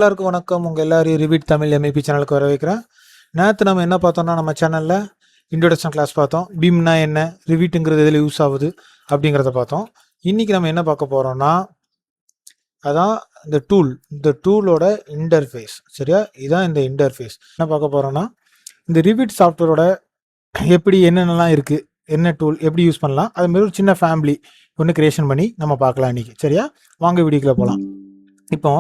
எல்லாருக்கும் வணக்கம். உங்கள் எல்லாரையும் ரிவிட் தமிழ் எம்ஏபி சேனலுக்கு வர வைக்கிறேன். நேற்று நம்ம என்ன பார்த்தோம்னா, நம்ம சேனலில் இன்ட்ரோடக்ஷன் கிளாஸ் பார்த்தோம். பீம்னா என்ன, ரிவிட்டுங்கிறது எதில் யூஸ் ஆகுது அப்படிங்கிறத பார்த்தோம். இன்றைக்கி நம்ம என்ன பார்க்க போகிறோம்னா, அதான் இந்த டூலோட இன்டர்ஃபேஸ். சரியா, இதுதான் இந்த இன்டர்ஃபேஸ். என்ன பார்க்க போகிறோம்னா, இந்த ரிவிட் சாஃப்ட்வேரோட எப்படி என்னென்னலாம் இருக்குது, என்ன டூல் எப்படி யூஸ் பண்ணலாம், அதுமாரி ஒரு சின்ன ஃபேமிலி ஒன்று கிரியேஷன் பண்ணி நம்ம பார்க்கலாம் இன்றைக்கி. சரியா, வாங்க வீடியோக்குள்ளே போகலாம். இப்போ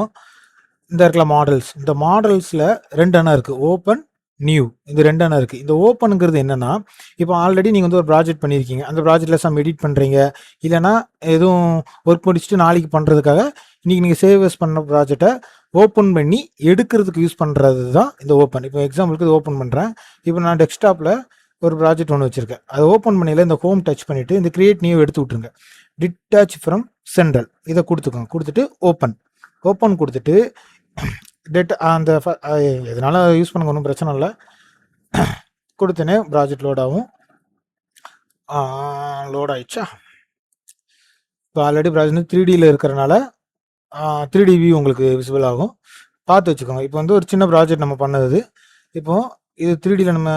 இந்த இருக்கிற மாடல்ஸ், இந்த மாடல்ஸில் 2 அணை இருக்குது, ஓப்பன், நியூ. இந்த 2 அணை இருக்குது. இந்த ஓப்பனுங்கிறது என்னென்னா, இப்போ ஆல்ரெடி நீங்கள் ஒரு ப்ராஜெக்ட் பண்ணியிருக்கீங்க, அந்த ப்ராஜெக்டில் சம் எடிட் பண்ணுறீங்க, இல்லைனா எதுவும் ஒர்க் முடிச்சுட்டு நாளைக்கு பண்ணுறதுக்காக இன்றைக்கி நீங்கள் சேவஸ் பண்ண ப்ராஜெக்டை ஓப்பன் பண்ணி எடுக்கிறதுக்கு யூஸ் பண்ணுறது தான் இந்த ஓப்பன். இப்போ எக்ஸாம்பிளுக்கு இது ஓப்பன் பண்ணுறேன். இப்போ நான் டெஸ்க்டாப்பில் ஒரு ப்ராஜெக்ட் ஒன்று வச்சுருக்கேன், அதை ஓப்பன் பண்ணியில் இந்த ஹோம் டச் பண்ணிவிட்டு இந்த கிரியேட் நியூ எடுத்து விட்ருங்க. டிட்டாச் ஃப்ரம் சென்ட்ரல் இதை கொடுத்துக்கோங்க. கொடுத்துட்டு ஓப்பன் கொடுத்துட்டு அந்த எதனால யூஸ் பண்ணுங்க, ஒன்றும் பிரச்சனை இல்லை. கொடுத்தனே ப்ராஜெக்ட் லோட் ஆகும். லோட் ஆயிடுச்சா? இப்போ ஆல்ரெடி ப்ராஜெக்ட் 3Dயில் இருக்கிறனால 3D வியூ உங்களுக்கு விசிபிள் ஆகும், பார்த்து வச்சுக்கோங்க. இப்போ ஒரு சின்ன ப்ராஜெக்ட் நம்ம பண்ணது. இப்போது இது 3Dயில் நம்ம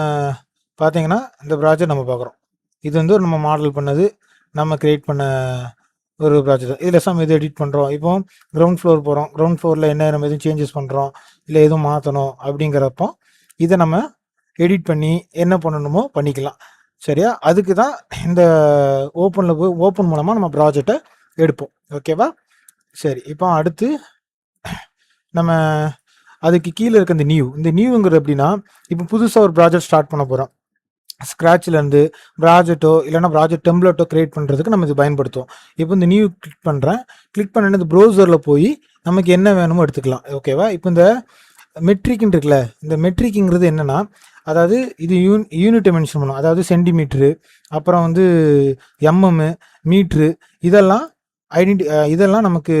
பார்த்தீங்கன்னா இந்த ப்ராஜெக்ட் நம்ம பார்க்குறோம். இது நம்ம மாடல் பண்ணது, நம்ம கிரியேட் பண்ண ஒரு ப்ராஜெக்ட். இதில் சம் எது எடிட் பண்ணுறோம். இப்போ கிரவுண்ட் ஃப்ளோர் போகிறோம், கிரவுண்ட் ஃப்ளோரில் என்ன நம்ம எதுவும் சேஞ்சஸ் பண்ணுறோம், இல்லை எதுவும் மாற்றணும் அப்படிங்கிறப்போ இதை நம்ம எடிட் பண்ணி என்ன பண்ணணுமோ பண்ணிக்கலாம். சரியா, அதுக்கு தான் இந்த ஓப்பன் மூலமாக நம்ம ப்ராஜெக்டை எடுப்போம். ஓகேவா? சரி, இப்போ அடுத்து நம்ம அதுக்கு கீழே இருக்க இந்த நியூங்கிறது எப்படின்னா, இப்போ புதுசாக ஒரு ப்ராஜெக்ட் ஸ்டார்ட் பண்ண போகிறோம். ஸ்க்ராட்ச்லேருந்து ப்ராஜெக்டோ இல்லைனா ப்ராஜெக்ட் டெம்ப்ளேட்டோ கிரியேட் பண்ணுறதுக்கு நம்ம இது பயன்படுத்துவோம். இப்போ இந்த நியூ கிளிக் பண்ணுறேன். கிளிக் பண்ணி இந்த ப்ரௌசரில் போய் நமக்கு என்ன வேணுமோ எடுத்துக்கலாம். ஓகேவா? இப்போ இந்த மெட்ரிக்னு இருக்குல்ல, இந்த மெட்ரிக்குங்கிறது என்னென்னா, அதாவது இது யூனிட்டை மென்ஷன் பண்ணும். அதாவது சென்டிமீட்ரு, அப்புறம் எம்எம்மு, மீட்ரு, இதெல்லாம் நமக்கு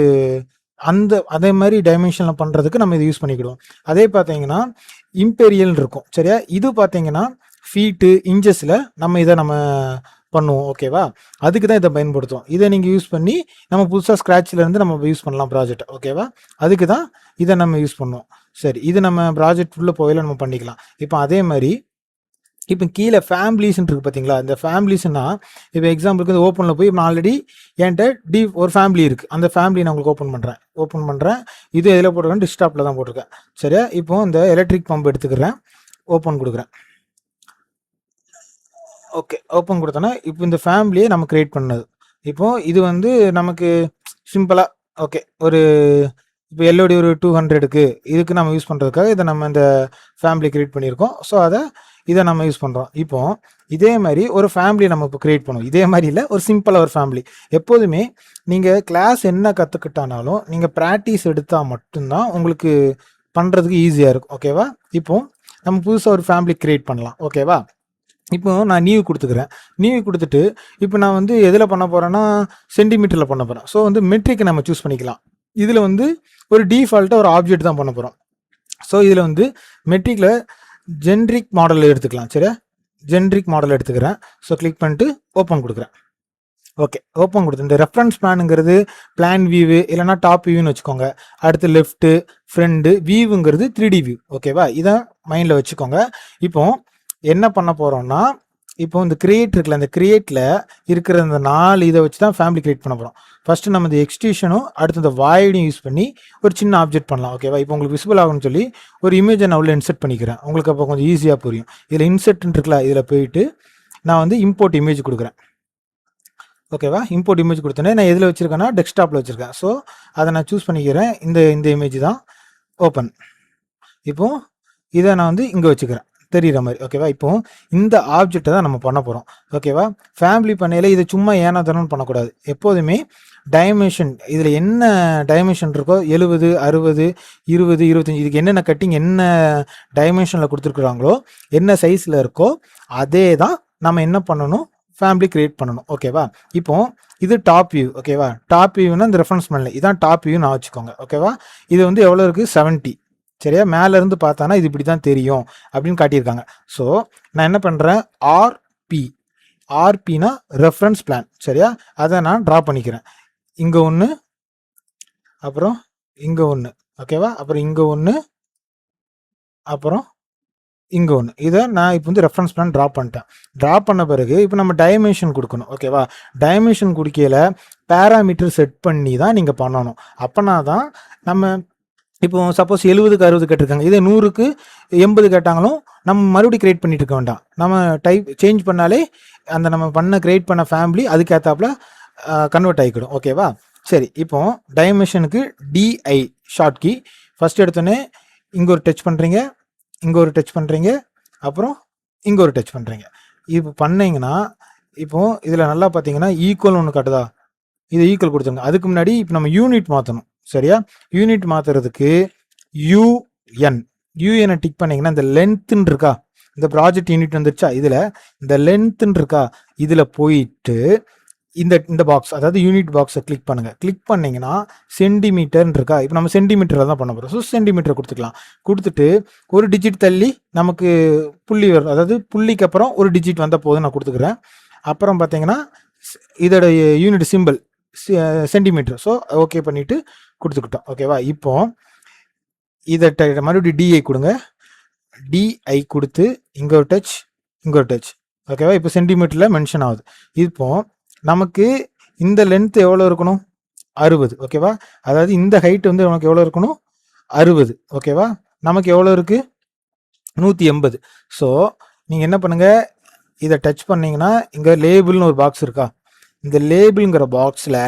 அதே மாதிரி டைமென்ஷனில் பண்ணுறதுக்கு நம்ம இதை யூஸ் பண்ணிக்கிடுவோம். அதே பார்த்தீங்கன்னா இம்பீரியல் இருக்கும். சரியா, இது பார்த்தீங்கன்னா ஃபீட்டு, இன்ச்சஸில் நம்ம பண்ணுவோம். ஓகேவா? அதுக்கு தான் இதை பயன்படுத்துவோம். இதை நீங்கள் யூஸ் பண்ணி நம்ம புதுசாக ஸ்க்ராட்ச்லேருந்து நம்ம யூஸ் பண்ணலாம் ப்ராஜெக்ட். ஓகேவா? அதுக்கு தான் இதை நம்ம யூஸ் பண்ணுவோம். சரி, இது நம்ம ப்ராஜெக்ட் உள்ளே போயில நம்ம பண்ணிக்கலாம். இப்போ அதே மாதிரி இப்போ கீழே ஃபேமிலிஸ்ன்னு இருக்குது பார்த்தீங்களா? இந்த ஃபேமிலிஸ்னா இப்போ எக்ஸாம்பிளுக்கு இந்த ஓப்பனில் போய் நான் ஆல்ரெடி என்கிட்ட ஒரு ஃபேமிலி இருக்குது, அந்த ஃபேமிலி நான் உங்களுக்கு ஓப்பன் பண்ணுறேன். இது எதில் போட்டிருக்கேன்? டெஸ்க்டாப்பில் தான் போட்டிருக்கேன். சரியா, இப்போ இந்த எலக்ட்ரிக் பம்ப் எடுத்துக்கிறேன், ஓப்பன் கொடுக்குறேன். ஓகே, ஓப்பன் கொடுத்தோன்னா இப்போ இந்த ஃபேமிலியை நம்ம கிரியேட் பண்ணது. இப்போது இது நமக்கு சிம்பிளாக ஓகே, இப்போ எல்ஓடி ஒரு 200க்கு இதுக்கு நம்ம யூஸ் பண்ணுறதுக்காக இதை நம்ம இந்த ஃபேமிலி கிரியேட் பண்ணியிருக்கோம். ஸோ இதை நம்ம யூஸ் பண்ணுறோம். இப்போது இதே மாதிரி ஒரு ஃபேமிலி நம்ம இப்போ கிரியேட் பண்ணுவோம். இதே மாதிரி இல்லை, ஒரு சிம்பிளாக ஒரு ஃபேமிலி. எப்போதுமே நீங்கள் கிளாஸ் என்ன கற்றுக்கிட்டானாலும் நீங்கள் ப்ராக்டிஸ் எடுத்தால் மட்டும்தான் உங்களுக்கு பண்ணுறதுக்கு ஈஸியாக இருக்கும். ஓகேவா? இப்போது நம்ம புதுசாக ஒரு ஃபேமிலி கிரியேட் பண்ணலாம். ஓகேவா? இப்போ நான் நியூ கொடுத்துக்கிறேன். நியூ கொடுத்துட்டு இப்போ நான் எதில் பண்ண போகிறேன்னா சென்டிமீட்டரில் பண்ண போகிறேன். ஸோ மெட்ரிக்கை நம்ம சூஸ் பண்ணிக்கலாம். இதில் ஒரு டிஃபால்ட்டாக ஒரு ஆப்ஜெக்ட் தான் பண்ண போகிறோம். ஸோ இதில் மெட்ரிக்கில் ஜென்ரிக் மாடல் எடுத்துக்கலாம். சரியா, ஜென்ரிக் மாடல் எடுத்துக்கிறேன். ஸோ கிளிக் பண்ணிட்டு ஓப்பன் கொடுக்குறேன். ஓகே, ஓப்பன் கொடுத்து இந்த ரெஃபரன்ஸ் பிளானுங்கிறது பிளான் வியூ இல்லைனா டாப் வியூன்னு வச்சுக்கோங்க. அடுத்து லெஃப்ட்டு, ஃப்ரண்ட்டு, வியூங்கிறது 3D வியூ. ஓகேவா? இதை மைண்டில் வச்சுக்கோங்க. இப்போ என்ன பண்ண போகிறோம்னா, இப்போ இந்த கிரியேட் இருக்குல்ல, இந்த கிரியேட்டில் இருக்கிற இந்த 4 இதை வச்சு தான் ஃபேமிலி கிரியேட் பண்ண போகிறோம். ஃபஸ்ட்டு நம்ம இந்த எக்ஸ்டென்ஷனும் அடுத்து இந்த வாய்டையும் யூஸ் பண்ணி ஒரு சின்ன ஆப்ஜெக்ட் பண்ணலாம். ஓகேவா? இப்போ உங்களுக்கு விசிபிள் ஆகும்னு சொல்லி ஒரு இமேஜை நான் உள்ள இன்செர்ட் பண்ணிக்கிறேன். உங்களுக்கு அப்போ கொஞ்சம் ஈஸியாக புரியும். இதில் இன்செர்ட்னு இருக்குல்ல, இதில் போயிட்டு நான் இம்போர்ட் இமேஜ் கொடுக்குறேன். ஓகேவா? இம்போர்ட் இமேஜ் கொடுத்தோன்னே நான் எதில் வச்சுருக்கேன்னா டெஸ்க்டாப்பில் வச்சுருக்கேன். ஸோ அதை நான் சூஸ் பண்ணிக்கிறேன். இந்த இமேஜ் தான் ஓப்பன். இப்போது இதை நான் இங்கே வச்சுக்கிறேன் தெரிகிற மாதிரி. ஓகேவா? இப்போ இந்த ஆப்ஜெக்டை தான் நம்ம பண்ண போகிறோம். ஓகேவா? ஃபேமிலி பண்ணையில் இதை சும்மா ஏனாதானு பண்ணக்கூடாது. எப்போதுமே டைமென்ஷன், இதில் என்ன டைமென்ஷன் இருக்கோ 70, 60, 20, 25 இதுக்கு என்னென்ன கட்டிங் என்ன டைமென்ஷனில் கொடுத்துருக்குறாங்களோ, என்ன சைஸில் இருக்கோ அதே தான் நம்ம என்ன பண்ணணும், ஃபேமிலி கிரியேட் பண்ணணும். ஓகேவா? இப்போ இது டாப் வியூ. ஓகேவா? டாப் வியூன்னா இந்த ரெஃபரன்ஸ் பண்ணல, இதான் டாப் வியூ நான் வச்சுக்கோங்க. ஓகேவா? இது எவ்வளோ இருக்குது? 70. சரியா, மேலேருந்து பார்த்தானா இது இப்படி தான் தெரியும் அப்படின்னு காட்டியிருக்காங்க. ஸோ நான் என்ன பண்ணுறேன், ஆர்பினா ரெஃபரன்ஸ் பிளான். சரியா, அதை நான் ட்ரா பண்ணிக்கிறேன். இங்கே ஒன்று, அப்புறம் இங்கே ஒன்று. ஓகேவா? அப்புறம் இங்க 1, அப்புறம் இங்க 1. இத நான் இப்போ வந்து ரெஃபரன்ஸ் பிளான் ட்ரா பண்ணிட்டேன். ட்ரா பண்ண பிறகு இப்போ நம்ம டைமென்ஷன் குடுக்கணும். ஓகேவா? டைமென்ஷன் குடுக்கையில பாராமீட்டர் செட் பண்ணி தான் நீங்க பண்ணணும். அப்பனா தான் நம்ம இப்போ சப்போஸ் 70க்கு 60 கேட்டிருக்காங்க. இதே 100க்கு 80 கேட்டாங்களும் நம்ம மறுபடியும் கிரியேட் பண்ணிட்டு இருக்க வேண்டாம். நம்ம டைப் சேஞ்ச் பண்ணாலே அந்த நம்ம கிரியேட் பண்ண ஃபேமிலி அதுக்கு ஏத்தாப்புல கன்வெர்ட் ஆகிக்கிடும். ஓகேவா? சரி, இப்போ டைமென்ஷனுக்கு டிஐ ஷார்ட் கீ ஃபர்ஸ்ட் எடுத்தோன்னே இங்க ஒரு டச் பண்றீங்க, இங்க ஒரு டச் பண்றீங்க, அப்புறம் இங்க ஒரு டச் பண்றீங்க. இப்போ பண்ணீங்கன்னா இப்போ இதுல நல்லா பார்த்தீங்கன்னா ஈக்குவல் ஒன்று காட்டுதா? இது ஈக்குவல் கொடுத்துருங்க. அதுக்கு முன்னாடி இப்போ நம்ம யூனிட் மாற்றணும். சரியா? யூனிட் மாத்துறதுக்கு யூஎன் யூஎனை டிக் பண்ணீங்கன்னா இந்த லென்த்ன்னு இருக்கா, இந்த ப்ராஜெக்ட் யூனிட் வந்துருச்சா, இதுல இந்த லென்த்ன்னு இருக்கா, இதுல போயிட்டு இந்த இந்த பாக்ஸ் அதாவது யூனிட் பாக்ஸை கிளிக் பண்ணுங்க. கிளிக் பண்ணீங்கன்னா சென்டிமீட்டர்னு இருக்கா, இப்போ நம்ம சென்டிமீட்டரில் தான் பண்ண போகிறோம். ஸோ சென்டிமீட்டர் கொடுத்துக்கலாம். கொடுத்துட்டு ஒரு டிஜிட் தள்ளி நமக்கு புள்ளி வரும், அதாவது புள்ளிக்கு அப்புறம் ஒரு டிஜிட் வந்த போதும் நான் கொடுத்துக்கிறேன். அப்புறம் பார்த்தீங்கன்னா இதோட unit simple centimetre. So okay பண்ணிட்டு கொடுத்துக்கிட்டோம். ஓகேவா? இப்போ இதை மறுபடியும் டிஐ கொடுங்க. டிஐ கொடுத்து இங்க ஒரு டச், இங்க ஒரு டச். ஓகேவா? இப்போ சென்டிமீட்டர்ல மென்ஷன் ஆகுது. இப்போ நமக்கு இந்த லென்த் எவ்வளோ இருக்கணும்? 60. ஓகேவா? அதாவது இந்த ஹைட் வந்து நமக்கு எவ்வளோ இருக்கணும்? 60. ஓகேவா? நமக்கு எவ்வளோ இருக்கு? 180. ஸோ நீங்கள் என்ன பண்ணுங்க, இதை டச் பண்ணீங்கன்னா இங்கே லேபிள்னு ஒரு பாக்ஸ் இருக்கா, இந்த லேபிள்ங்கிற பாக்ஸில்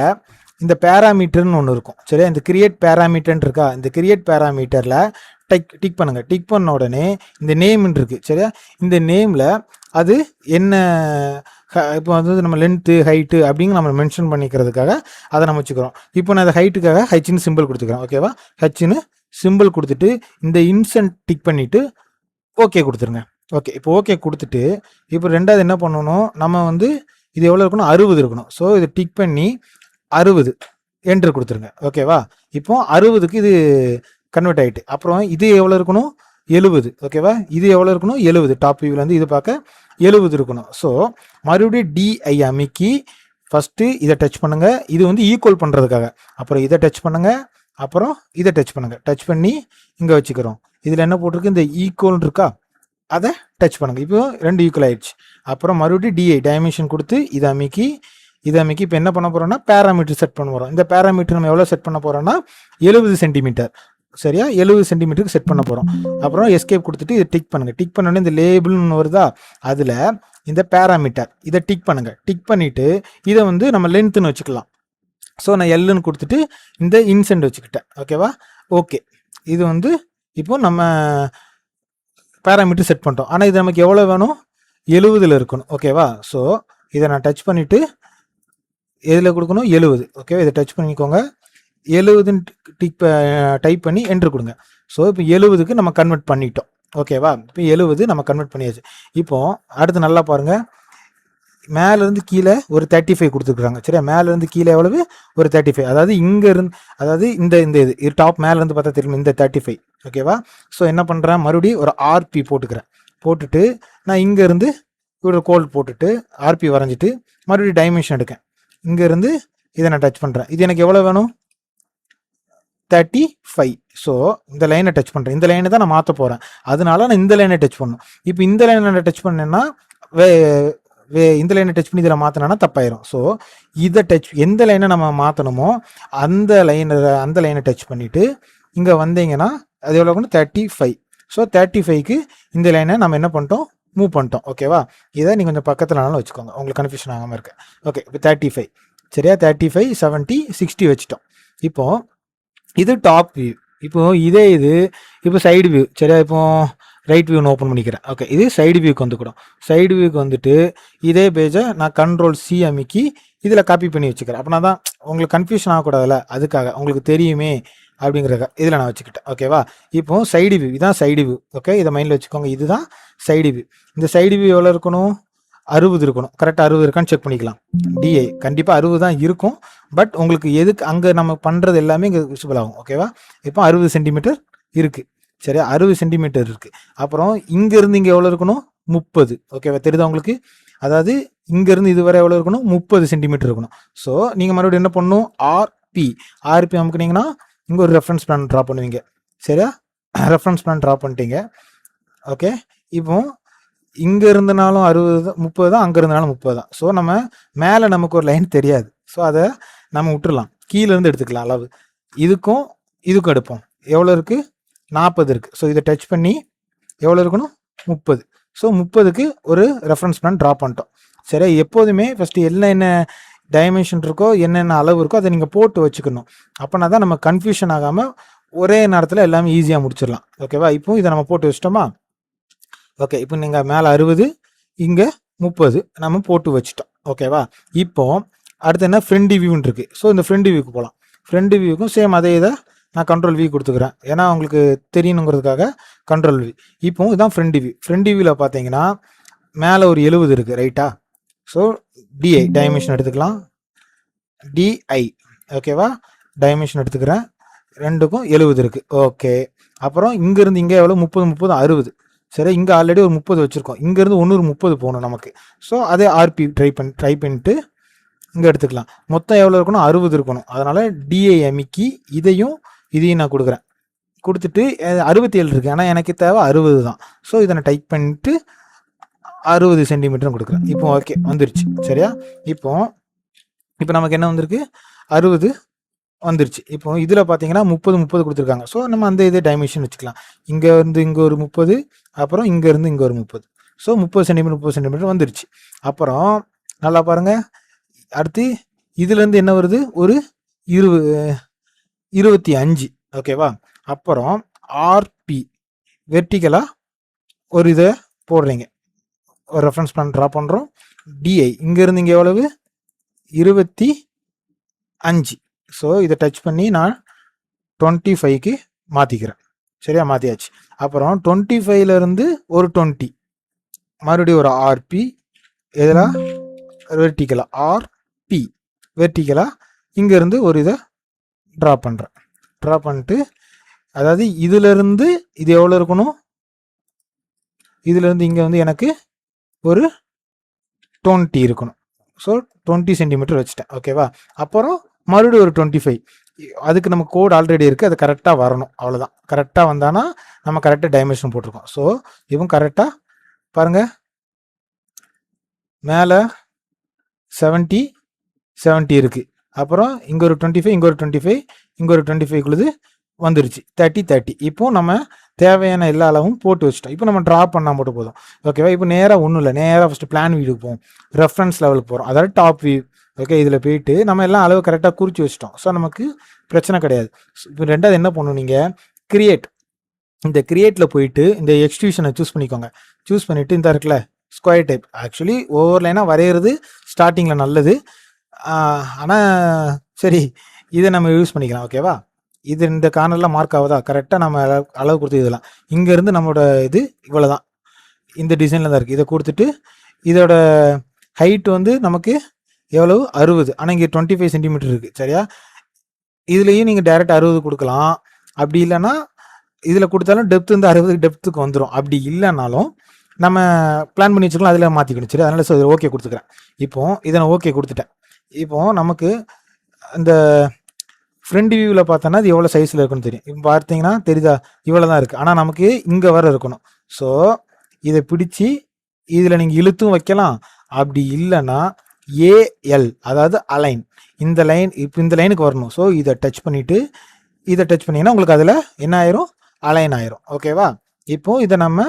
இந்த பேராமீட்டர்னு ஒன்று இருக்கும். சரியா? இந்த கிரியேட் பேராமீட்டர்னு இருக்கா, இந்த கிரியேட் பேராமீட்டரில் டிக் பண்ணுங்க. டிக் பண்ண உடனே இந்த நேம்னு இருக்கு. சரியா? இந்த நேமில் அது என்ன, இப்போ வந்து நம்ம லென்த்து ஹைட்டு அப்படிங்க நம்ம மென்ஷன் பண்ணிக்கிறதுக்காக அதை நம்ம வச்சுக்கிறோம். இப்போ நான் அதை ஹைட்டுக்காக ஹெச்னு சிம்பிள் கொடுத்துக்கிறேன். ஓகேவா? ஹெச்னு சிம்பிள் கொடுத்துட்டு இந்த இன்சென்ட் டிக் பண்ணிவிட்டு ஓகே கொடுத்துருங்க. ஓகே, இப்போ ஓகே கொடுத்துட்டு இப்போ ரெண்டாவது என்ன பண்ணணும், நம்ம வந்து இது எவ்வளோ இருக்கணும்? 60 இருக்கணும். ஸோ இதை டிக் பண்ணி 60 என்ட்ரு கொடுத்துருங்க. ஓகேவா? இப்போ 60க்கு இது கன்வெர்ட் ஆகிட்டு. அப்புறம் இது எவ்வளோ இருக்கணும்? 70. ஓகேவா? இது எவ்வளோ இருக்கணும்? 70. டாப் வியூவில் வந்து இது பார்க்க 70 இருக்கணும். ஸோ மறுபடியும் டிஐ அமைக்கி ஃபஸ்ட்டு இதை டச் பண்ணுங்க. இது வந்து ஈக்குவல் பண்ணுறதுக்காக. அப்புறம் இதை டச் பண்ணுங்க, அப்புறம் இதை டச் பண்ணுங்க. டச் பண்ணி இங்கே வச்சுக்கிறோம். இதில் என்ன போட்டிருக்கு? இந்த ஈக்குவல் இருக்கா, அதை டச் பண்ணுங்க. இப்போ 2 ஈக்குவல் ஆயிடுச்சு. அப்புறம் மறுபடியும் டிஐ டைமென்ஷன் கொடுத்து இதை அமைக்கி இப்போ என்ன பண்ண போறோம்னா பேராமீட்டர் செட் பண்ண போறோம். இந்த பேராமீட்டர் நம்ம எவ்வளோ செட் பண்ண போறோம்னா 70 சென்டிமீட்டர். சரியா? 70 சென்டிமீட்டருக்கு செட் பண்ண போறோம். அப்புறம் எஸ்கேப் கொடுத்துட்டு இதை டிக் பண்ணுங்க. டிக் பண்ணோடனே இந்த லேபிள்னு வருதா, அதுல இந்த பேராமீட்டர் இதை டிக் பண்ணுங்க. டிக் பண்ணிட்டு இதை வந்து நம்ம லென்த்னு வச்சுக்கலாம். ஸோ நான் எல்லுன்னு கொடுத்துட்டு இந்த இன்சென்ட் வச்சுக்கிட்டேன். ஓகேவா? ஓகே, இது வந்து இப்போ நம்ம பேராமீட்டர் செட் பண்ணிட்டோம். ஆனால் இது நமக்கு எவ்வளோ வேணும்? 70ல் இருக்கணும். ஓகேவா? ஸோ இதை நான் டச் பண்ணிட்டு எதில் கொடுக்கணும்? 70. ஓகே, இதை டச் பண்ணிக்கோங்க. 70ன்னு டைப் பண்ணி என்ட்ரு கொடுங்க. ஸோ இப்போ 70க்கு நம்ம கன்வெர்ட் பண்ணிட்டோம். ஓகேவா? இப்போ 70 நம்ம கன்வெர்ட் பண்ணியாச்சு. இப்போ அடுத்து நல்லா பாருங்க, மேலேருந்து கீழே ஒரு 35 கொடுத்துருக்குறாங்க. சரியா? மேலேருந்து கீழே எவ்வளவு? ஒரு 35. அதாவது இங்கே இருந்து, அதாவது இந்த இது டாப் மேலேருந்து பார்த்தா தெரியும் இந்த 35. ஓகேவா? ஸோ என்ன பண்ணுறேன், மறுபடியும் ஒரு ஆர்பி போட்டுக்கிறேன். போட்டுட்டு நான் இங்கேருந்து ஒரு கோல் போட்டுட்டு ஆர்பி வரைஞ்சிட்டு மறுபடியும் டைமென்ஷன் எடுக்கேன். இங்கேருந்து இதை நான் டச் பண்ணுறேன். இது எனக்கு எவ்வளோ வேணும்? 35. ஸோ இந்த லைனை டச் பண்ணுறேன். இந்த லைனை தான் நான் மாற்ற போகிறேன். அதனால நான் இந்த லைனை டச் பண்ணணும். இப்போ இந்த லைனை நான் டச் பண்ணேன்னா இந்த லைனை டச் பண்ணி இதில் மாற்றினா தப்பாயிரும். ஸோ இதை எந்த லைனை நம்ம மாற்றணுமோ அந்த லைனை டச் பண்ணிவிட்டு இங்கே வந்தீங்கன்னா அது எவ்வளோ 35. ஸோ 35க்கு இந்த லைனை நம்ம என்ன பண்ணிட்டோம்? மூவ் பண்ணிட்டோம். ஓகேவா? இதை நீங்கள் கொஞ்சம் பக்கத்துலனாலும் வச்சுக்கோங்க, உங்களுக்கு கன்ஃபியூஷன் ஆகாமல் இருக்கு. ஓகே, இப்போ 35. சரியா? 35, 70, 60 வச்சுட்டோம். இப்போ இது டாப் வியூ. இப்போ இது இப்போ சைடு வியூ. சரியா? இப்போ ரைட் வியூன்னு ஓப்பன் பண்ணிக்கிறேன். ஓகே, இது சைடு வியூக்கு வந்துக்கூடும். சைடு வியூக்கு வந்துட்டு இதே பேஜை நான் Ctrl+C அமைக்கி இதில் காப்பி பண்ணி வச்சுக்கிறேன். அப்படின்னா தான் உங்களுக்கு கன்ஃபியூஷன் ஆகக்கூடாதுல்ல, அதுக்காக உங்களுக்கு தெரியுமே அப்படிங்கிறத இதில் நான் வச்சுக்கிட்டேன். ஓகேவா? இப்போ சைடு வியூ, இதான் சைடு வியூ. ஓகே, இதை மைண்டில் வச்சுக்கோங்க. இதுதான் சைடு வியூ. இந்த சைடு வியூ எவ்வளோ இருக்கணும்? 60 இருக்கணும். கரெக்டாக 60 இருக்கான்னு செக் பண்ணிக்கலாம். டிஐ கண்டிப்பாக 60 தான் இருக்கும். பட் உங்களுக்கு எதுக்கு அங்கே நம்ம பண்ணுறது எல்லாமே இங்கே விசிபிள் ஆகும். ஓகேவா? இப்போ 60 சென்டிமீட்டர் இருக்குது. சரியா? 60 சென்டிமீட்டர் இருக்குது. அப்புறம் இங்கேருந்து இங்கே எவ்வளோ இருக்கணும்? 30. ஓகேவா? தெரியுதா உங்களுக்கு? அதாவது இங்கேருந்து இதுவரை எவ்வளோ இருக்கணும்? 30 சென்டிமீட்டர் இருக்கணும். ஸோ நீங்கள் மறுபடியும் என்ன பண்ணணும்? ஆர்பி அமுக்குனீங்கன்னா இங்கே ஒரு ரெஃபரன்ஸ் பிளான் ட்ரா பண்ணுவீங்க. சரியா? ரெஃபரன்ஸ் பிளான் ட்ரா பண்ணிட்டீங்க. ஓகே. இப்போ இங்கே இருந்தனாலும் 60 தான் 30 தான், அங்கே இருந்தனாலும் 30 தான். ஸோ நம்ம மேலே நமக்கு ஒரு லைன் தெரியாது. ஸோ அதை நம்ம விட்டுறலாம். கீழேருந்து எடுத்துக்கலாம் அளவு. இதுக்கும் இதுக்கும் எடுப்போம். எவ்வளோ இருக்குது? 40 இருக்குது. ஸோ இதை டச் பண்ணி எவ்வளோ இருக்கணும்? 30. ஸோ 30க்கு ஒரு ரெஃபரன்ஸ் பிளான் ட்ரா பண்ணிட்டோம். சரி, எப்போதுமே ஃபஸ்ட்டு என்ன டைமென்ஷன் இருக்கோ, என்னென்ன அளவு இருக்கோ அதை நீங்கள் போட்டு வச்சுக்கணும். அப்போனா தான் நம்ம கன்ஃபியூஷன் ஆகாமல் ஒரே நேரத்தில் எல்லாமே ஈஸியாக முடிச்சிடலாம். ஓகேவா? இப்போ இதை நம்ம போட்டு வச்சிட்டோமா? ஓகே. இப்போ நீங்கள் மேலே 60, இங்கே 30 நம்ம போட்டு வச்சுட்டோம். ஓகேவா? இப்போ அடுத்து என்ன, ஃப்ரண்ட் வியூன்னு இருக்குது. ஸோ இந்த ஃப்ரண்ட் வியூக்கு போகலாம். ஃப்ரண்ட் வியூக்கும் சேம் அதே இதை நான் கண்ட்ரோல் வி கொடுத்துக்கிறேன். ஏன்னா உங்களுக்கு தெரியணுங்கிறதுக்காக கண்ட்ரோல் வி. இப்போ இதுதான் ஃப்ரண்ட் வியூ. ஃப்ரண்ட் வியூவில் பார்த்தீங்கன்னா மேலே ஒரு 70 இருக்குது, ரைட்டா? ஸோ டிஐ டைமென்ஷன் எடுத்துக்கலாம். டிஐ ஓகேவா? டைமென்ஷன் எடுத்துக்கிறேன். ரெண்டுக்கும் 70 இருக்குது. ஓகே. அப்புறம் இங்கேருந்து இங்கே எவ்வளோ? 30 30 60. சரி, இங்கே ஆல்ரெடி ஒரு 30 வச்சுருக்கோம். இங்கேருந்து இன்னொரு 30 போகணும் நமக்கு. ஸோ அதே ஆர்பி ட்ரை பண்ணிட்டு இங்கே எடுத்துக்கலாம். மொத்தம் எவ்வளோ இருக்கணும்? 60 இருக்கணும். அதனால் டிஐ அமிக்கி இதையும் நான் கொடுக்குறேன். கொடுத்துட்டு 67 இருக்குது. ஆனால் எனக்கு தேவை 60 தான். ஸோ இதை நான் டைப் பண்ணிட்டு 60 சென்டிமீட்டரும் கொடுக்குறேன். இப்போ ஓகே வந்துருச்சு. சரியா? இப்போ நமக்கு என்ன வந்திருக்கு? 60 வந்துருச்சு. இப்போ இதில் பார்த்தீங்கன்னா 30 கொடுத்துருக்காங்க. ஸோ நம்ம அந்த இதே டைமென்ஷன் வச்சுக்கலாம். இங்கே இருந்து இங்கே ஒரு 30, அப்புறம் இங்கேருந்து இங்கே ஒரு 30. ஸோ 30 சென்டிமீட்டர் வந்துருச்சு. அப்புறம் நல்லா பாருங்கள். அடுத்து இதுலேருந்து என்ன வருது? ஒரு 25. ஓகேவா? அப்புறம் ஆர்பி வெர்டிக்கலாக ஒரு இதை போடுறீங்க. ஒரு ரெஃபரன்ஸ் பிளான் ட்ரா பண்ணுறோம். டிஐ இங்கேருந்து இங்கே எவ்வளவு? 25. ஸோ இதை டச் பண்ணி நான் 25க்கு மாற்றிக்கிறேன். சரியா? மாற்றியாச்சு. அப்புறம் 25லேருந்து ஒரு 20, மறுபடியும் ஒரு ஆர்பி எதெல்லாம் வெர்டிக்கலாக, ஆர்பி வெர்டிக்கலாக இங்கேருந்து ஒரு இதை ட்ரா பண்ணுறேன். ட்ரா பண்ணிட்டு அதாவது இதிலேருந்து இது எவ்வளோ இருக்கணும்? இதிலேருந்து இங்கே வந்து எனக்கு ஒரு 20 இருக்கணும். ஸோ 20 சென்டிமீட்டர் வச்சுட்டேன். ஓகேவா? அப்புறம் மறுபடியும் ஒரு 25. அதுக்கு நம்ம கோட் ஆல்ரெடி இருக்குது, அது கரெக்டாக வரணும். அவ்வளோதான். கரெக்டாக வந்தானா நம்ம கரெக்டாக டைமென்ஷன் போட்டிருக்கோம். ஸோ இவங்க கரெக்டாக பாருங்கள். மேலே 70 இருக்குது. அப்புறம் இங்கே ஒரு 25, இங்கே ஒரு 25, இங்கே ஒரு 25க்குள்ளது வந்துருச்சு. 30. இப்போ நம்ம தேவையான எல்லா அளவும் போட்டு வச்சுட்டோம். இப்போ நம்ம ட்ரா பண்ணால் மட்டும் போதும். ஓகேவா? இப்போ நேராக ஒன்றும் இல்லை, நேராக ஃபஸ்ட்டு பிளான் வியூக்கு போவோம். ரெஃபரன்ஸ் லெவலுக்கு போகிறோம், அதாவது டாப் வியூ. ஓகே. இதில் போயிட்டு நம்ம எல்லாம் அளவு கரெக்டாக குறித்து வச்சிட்டோம். ஸோ நமக்கு பிரச்சனை கிடையாது. இப்போ ரெண்டாவது என்ன பண்ணணும், நீங்கள் கிரியேட், இந்த கிரியேட்டில் போயிட்டு இந்த எக்ஸ்டியூஷனை சூஸ் பண்ணிக்கோங்க. சூஸ் பண்ணிவிட்டு இந்த இருக்குல்ல ஸ்கொயர் டைப். ஆக்சுவலி ஒவ்வொரு லைனாக வரைகிறது ஸ்டார்டிங்கில் நல்லது. ஆனால் சரி, இதை நம்ம யூஸ் பண்ணிக்கலாம். ஓகேவா? இது இந்த கார்னரில் மார்க் ஆகுதா? கரெக்டாக நம்ம அளவு கொடுத்து இதெல்லாம் இங்கேருந்து நம்மளோட இது இவ்வளோ தான், இந்த டிசைனில் தான் இருக்குது. இதை கொடுத்துட்டு இதோட ஹைட் வந்து நமக்கு எவ்வளவு? 60. ஆனால் இங்கே 25 சென்டிமீட்டர் இருக்குது. சரியா? இதுலேயும் நீங்கள் டைரெக்ட் 60 கொடுக்கலாம். அப்படி இல்லைன்னா இதில் கொடுத்தாலும் டெப்த் வந்து 60 டெப்த்துக்கு வந்துடும். அப்படி இல்லைனாலும் நம்ம பிளான் பண்ணி வச்சுக்கலாம், அதில் மாற்றிக்கணும். சரி, அதனால் ஸோ இதை ஓகே கொடுத்துக்கிறேன். இப்போது இதை நான் ஓகே கொடுத்துட்டேன். இப்போது நமக்கு அந்த ஃப்ரண்ட் வியூவில் பார்த்தோன்னா அது எவ்வளோ சைஸில் இருக்குன்னு தெரியும். இப்போ பார்த்தீங்கன்னா தெரியுதா? இவ்வளோ தான் இருக்குது. ஆனால் நமக்கு இங்கே வர இருக்கணும். ஸோ இதை பிடிச்சி இதில் நீங்கள் இழுத்தும் வைக்கலாம். அப்படி இல்லைன்னா ஏஎல், அதாவது அலைன், இந்த லைன் இப்போ இந்த லைனுக்கு வரணும். ஸோ இதை டச் பண்ணிவிட்டு இதை டச் பண்ணிங்கன்னா உங்களுக்கு அதில் என்ன ஆயிரும்? அலைன் ஆயிரும். ஓகேவா? இப்போது இதை நம்ம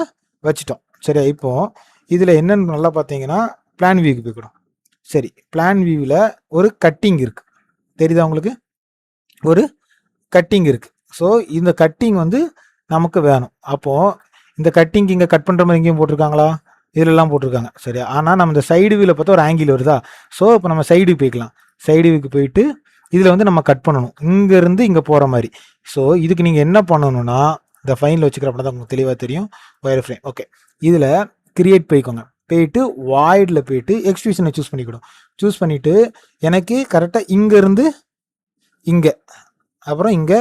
வச்சிட்டோம். சரியா? இப்போது இதில் என்னென்னு நல்லா பார்த்தீங்கன்னா பிளான் வியூக்கு போய்க்கணும். சரி, பிளான் வியூவில் ஒரு கட்டிங் இருக்குது, தெரியுதா உங்களுக்கு? ஒரு கட்டிங் இருக்குது. ஸோ இந்த கட்டிங் வந்து நமக்கு வேணும். அப்போது இந்த கட்டிங் இங்கே கட் பண்ணுற மாதிரி எங்கேயும் போட்டிருக்காங்களா? இதிலெல்லாம் போட்டிருக்காங்க. சரியா? ஆனால் நம்ம இந்த சைடு வியூவில் பார்த்தா ஒரு ஆங்கிள் வருதா? ஸோ இப்போ நம்ம சைடு போய்க்கலாம். சைடு வியூக்கு போயிட்டு இதில் வந்து நம்ம கட் பண்ணணும், இங்கேருந்து இங்கே போகிற மாதிரி. ஸோ இதுக்கு நீங்கள் என்ன பண்ணணும்னா இந்த ஃபைனில் வச்சுக்கிற அப்படின்னா தான் உங்களுக்கு தெளிவாக தெரியும். Wire frame. ஓகே. இதில் கிரியேட் போய்க்கோங்க. போயிட்டு வாய்டில் போயிட்டு எக்ஸ்டியூஷனை சூஸ் பண்ணிக்கணும். சூஸ் பண்ணிவிட்டு எனக்கு கரெக்டாக இங்கேருந்து இங்கே, அப்புறம் இங்கே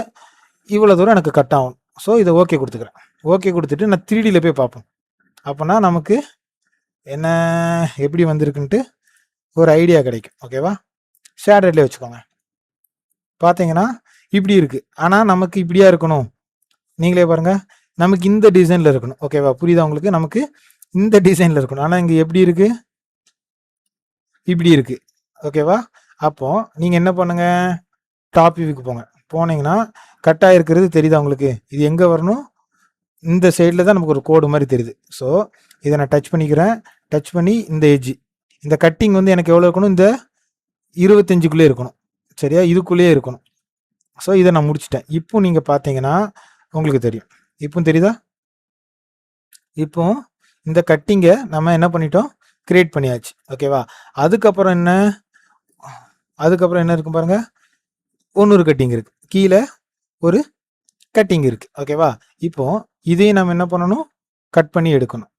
இவ்வளோ தூரம் எனக்கு கட் ஆகும். ஸோ இதை ஓகே கொடுத்துக்கிறேன். ஓகே கொடுத்துட்டு நான் 3Dயில் போய் பார்ப்போம். அப்போனா நமக்கு என்ன எப்படி வந்திருக்குன்ட்டு ஒரு ஐடியா கிடைக்கும். ஓகேவா? ஷேடட்லேயே வச்சுக்கோங்க. பார்த்தீங்கன்னா இப்படி இருக்கு. ஆனா நமக்கு இப்படியா இருக்கணும்? நீங்களே பாருங்க. நமக்கு இந்த டிசைன்ல இருக்கணும். ஓகேவா? புரியுதா உங்களுக்கு? நமக்கு இந்த டிசைன்ல இருக்கணும். ஆனா இங்க எப்படி இருக்கு? இப்படி இருக்கு. ஓகேவா? அப்போ நீங்க என்ன பண்ணுங்க? டாப் வியூக்கு போங்க. போனீங்கன்னா கட் ஆயிருக்கிறது தெரியுதா உங்களுக்கு? இது எங்க வரணும்? இந்த சைடில் தான் நமக்கு ஒரு கோடு மாதிரி தெரியுது. ஸோ இதை நான் டச் பண்ணிக்கிறேன். டச் பண்ணி இந்த எஜ்ஜி, இந்த கட்டிங் வந்து எனக்கு எவ்வளோ இருக்கணும்? இந்த 25க்குள்ளே இருக்கணும். சரியா? இதுக்குள்ளேயே இருக்கணும். ஸோ இதை நான் முடிச்சிட்டேன். இப்போ நீங்கள் பார்த்தீங்கன்னா உங்களுக்கு தெரியும். இப்போ தெரியுதா? இப்போ இந்த கட்டிங்கை நம்ம என்ன பண்ணிட்டோம்? கிரியேட் பண்ணியாச்சு. ஓகேவா? அதுக்கப்புறம் என்ன? அதுக்கப்புறம் என்ன இருக்கும் பாருங்க. இன்னொரு கட்டிங் இருக்கு. கீழே ஒரு கட்டிங் இருக்கு. ஓகேவா? இப்போ இதையும் நம்ம என்ன பண்ணணும்? கட் பண்ணி எடுக்கணும்.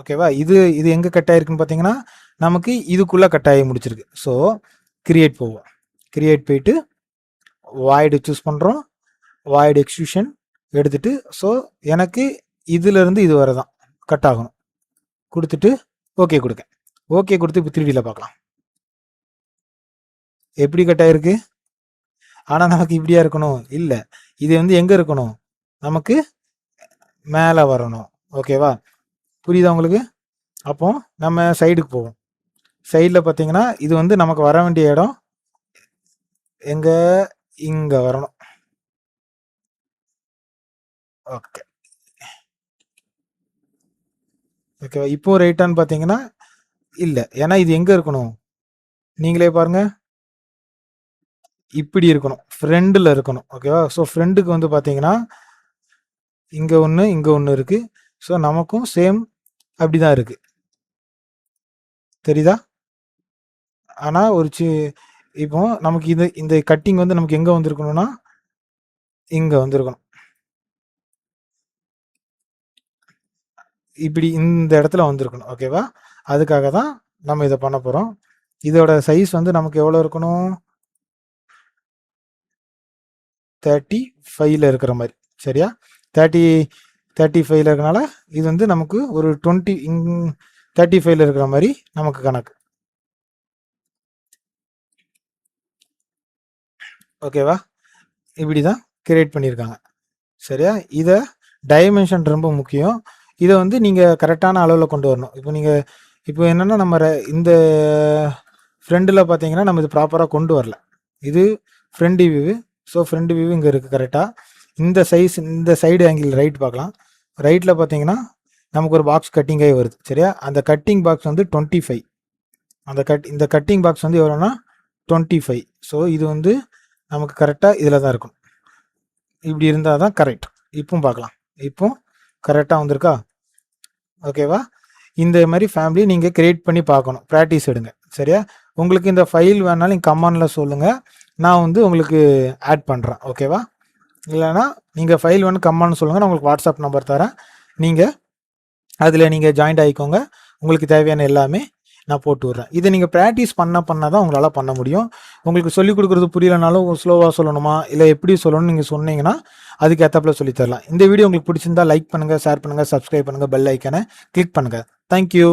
ஓகேவா? இது இது எங்கே கட் ஆயிருக்குன்னு பார்த்தீங்கன்னா நமக்கு இதுக்குள்ளே கட் ஆகி முடிச்சிருக்கு. ஸோ கிரியேட் போவோம். கிரியேட் போயிட்டு வாய்டு சூஸ் பண்ணுறோம். வாய்டு எக்ஸ்ட்ரூஷன் எடுத்துட்டு, ஸோ எனக்கு இதுலேருந்து இது வரை தான் கட் ஆகணும். கொடுத்துட்டு ஓகே கொடுக்க. ஓகே கொடுத்து இப்போ 3Dயில் பார்க்கலாம். எப்படி கட் ஆயிருக்கு? ஆனால் நமக்கு இப்படியா இருக்கணும்? இல்லை, இது வந்து எங்கே இருக்கணும்? நமக்கு மேலே வரணும். ஓகேவா? புரியுதா உங்களுக்கு? அப்போ நம்ம சைடுக்கு போவோம். சைடில் பார்த்தீங்கன்னா இது வந்து நமக்கு வர வேண்டிய இடம் எங்கே? இங்கே வரணும். ஓகே ஓகேவா? இப்போ ரைட்டான்னு பார்த்தீங்கன்னா இல்லை, ஏன்னா இது எங்கே இருக்கணும்? நீங்களே பாருங்க. இப்படி இருக்கணும், ஃப்ரெண்டில் இருக்கணும். ஓகேவா? ஸோ ஃப்ரெண்டுக்கு வந்து பார்த்தீங்கன்னா இங்கே ஒன்று இருக்கு. ஸோ நமக்கும் சேம் அப்படி தான் இருக்கு. தெரியுதா? ஆனால் ஒரு இப்போ நமக்கு இந்த கட்டிங் வந்து நமக்கு எங்கே வந்திருக்கணும்னா இங்கே வந்திருக்கணும். இப்படி இந்த இடத்துல வந்திருக்கணும். ஓகேவா? அதுக்காக தான் நம்ம இதை பண்ண போகிறோம். இதோட சைஸ் வந்து நமக்கு எவ்வளோ இருக்கணும்? 35ல் இருக்கிற மாதிரி. சரியா? 35ல் இருக்கனால இது வந்து நமக்கு ஒரு 35ல் இருக்கிற மாதிரி நமக்கு கணக்கு. ஓகேவா? இப்படி தான் கிரியேட் பண்ணியிருக்காங்க. சரியா? இதை டைமென்ஷன் ரொம்ப முக்கியம். இதை வந்து நீங்கள் கரெக்டான அளவில் கொண்டு வரணும். இப்போ என்னென்னா நம்ம இந்த ஃப்ரெண்டில் பார்த்தீங்கன்னா நம்ம இது ப்ராப்பராக கொண்டு வரல. இது front view. So front view இங்கே இருக்குது கரெக்டாக. இந்த சைஸ், இந்த சைடு ஆங்கிள் ரைட் பார்க்கலாம். ரைட்டில் பார்த்தீங்கன்னா நமக்கு ஒரு பாக்ஸ் கட்டிங்காகவே வருது. சரியா? அந்த கட்டிங் பாக்ஸ் வந்து 25. இந்த கட்டிங் பாக்ஸ் வந்து எவ்வளோன்னா 25. ஸோ இது வந்து நமக்கு கரெக்டாக இதில் தான் இருக்கும். இப்படி இருந்தால் தான் கரெக்ட். இப்பவும் பார்க்கலாம். இப்போ கரெக்டாக வந்திருக்கா? ஓகேவா? இந்த மாதிரி ஃபேமிலி நீங்கள் கிரியேட் பண்ணி பார்க்கணும். ப்ராக்டிஸ் எடுங்க. சரியா? உங்களுக்கு இந்த ஃபைல் வேணாலும் நீங்கள் கமெண்டில் சொல்லுங்கள், நான் வந்து உங்களுக்கு ஆட் பண்ணுறேன். ஓகேவா? இல்லைனா நீங்கள் ஃபைல் வேணும் கமெண்ட் சொல்லுங்கள், நான் உங்களுக்கு வாட்ஸ்அப் நம்பர் தரேன். நீங்கள் அதில் நீங்கள் ஜாயின்ட் ஆகிக்கோங்க. உங்களுக்கு தேவையான எல்லாமே நான் போட்டு விட்றேன். இதை நீங்கள் ப்ராக்டிஸ் பண்ண தான் உங்களால் பண்ண முடியும். உங்களுக்கு சொல்லிக் கொடுக்குறது புரியலனாலும் ஸ்லோவாக சொல்லணுமா, இல்லை எப்படி சொல்லணும்னு நீங்கள் சொன்னீங்கன்னா அதுக்கு ஏற்றப்பில் சொல்லித்தரலாம். இந்த வீடியோ உங்களுக்கு பிடிச்சிருந்தா லைக் பண்ணுங்கள், ஷேர் பண்ணுங்கள், சப்ஸ்கிரைப் பண்ணுங்கள், பெல் ஐக்கானை கிளிக் பண்ணுங்கள். தேங்க்யூ.